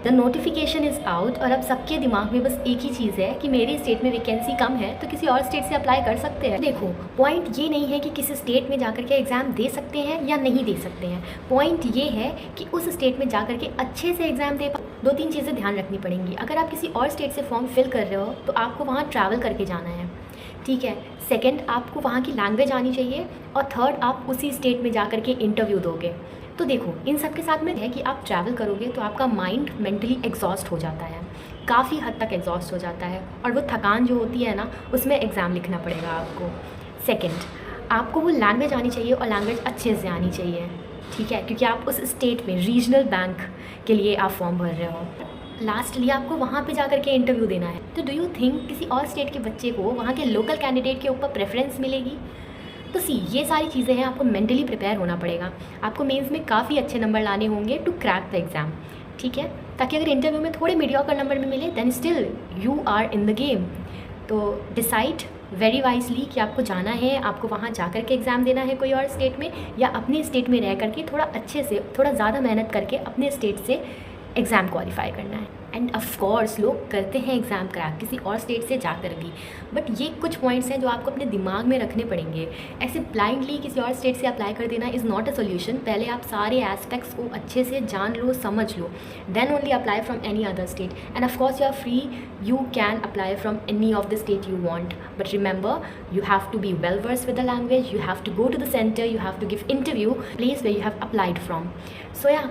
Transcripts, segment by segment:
The notification is out और अब सबके दिमाग में बस एक ही चीज़ है कि मेरे स्टेट में वैकेंसी कम है तो किसी और स्टेट से अप्लाई कर सकते हैं। देखो, पॉइंट ये नहीं है कि किसी स्टेट में जाकर के एग्ज़ाम दे सकते हैं या नहीं दे सकते हैं। पॉइंट ये है कि उस स्टेट में जाकर के अच्छे से एग्ज़ाम दे दो तीन चीज़ें ध्यान रखनी पड़ेंगी। अगर आप किसी और स्टेट से फॉर्म फिल कर रहे हो तो आपको वहाँ ट्रैवल करके जाना है, ठीक है। सेकंड, आपको वहाँ की लैंग्वेज आनी चाहिए और थर्ड, आप उसी स्टेट में जाकर के इंटरव्यू दोगे। तो देखो, इन सब के साथ में है कि आप ट्रैवल करोगे तो आपका माइंड मेंटली एग्जॉस्ट हो जाता है, काफ़ी हद तक एग्जॉस्ट हो जाता है और वो थकान जो होती है ना, उसमें एग्ज़ाम लिखना पड़ेगा आपको। सेकंड, आपको वो लैंग्वेज आनी चाहिए और लैंग्वेज अच्छे से आनी चाहिए, ठीक है, क्योंकि आप उस स्टेट में रीजनल बैंक के लिए आप फॉर्म भर रहे हो। लास्टली आपको वहाँ पे जाकर के इंटरव्यू देना है। तो डू यू थिंक किसी और स्टेट के बच्चे को वहाँ के लोकल कैंडिडेट के ऊपर प्रेफरेंस मिलेगी? तो ये सारी चीज़ें हैं, आपको मेंटली प्रिपेयर होना पड़ेगा। आपको मेंस में काफ़ी अच्छे नंबर लाने होंगे टू क्रैक द एग्ज़ाम, ठीक है, ताकि अगर इंटरव्यू में थोड़े मीडियोकर नंबर में मिले then still you are in the game. तो डिसाइड वेरी वाइजली कि आपको जाना है, आपको वहाँ जा कर के एग्ज़ाम देना है कोई और स्टेट में, या अपने स्टेट में रह करके थोड़ा अच्छे से, थोड़ा ज़्यादा मेहनत करके अपने स्टेट से एग्ज़ाम क्वालिफाई करना है। एंड ऑफ कोर्स लोग करते हैं एग्ज़ाम क्रैक किसी और स्टेट से जाकर भी, बट ये कुछ पॉइंट्स हैं जो आपको अपने दिमाग में रखने पड़ेंगे। ऐसे ब्लाइंडली किसी और स्टेट से अप्लाई कर देना इज़ नॉट अ सोल्यूशन। पहले आप सारे एस्पेक्ट्स को अच्छे से जान लो, समझ लो, then only apply from any other state. And of course you are free, you can apply from any of the state you want, but remember you have to be well versed with the language, you have to go to the center, you have to give interview place where you have applied from. So yeah,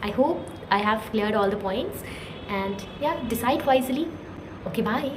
I hope I have cleared all the points, and yeah, decide wisely. Okay, bye.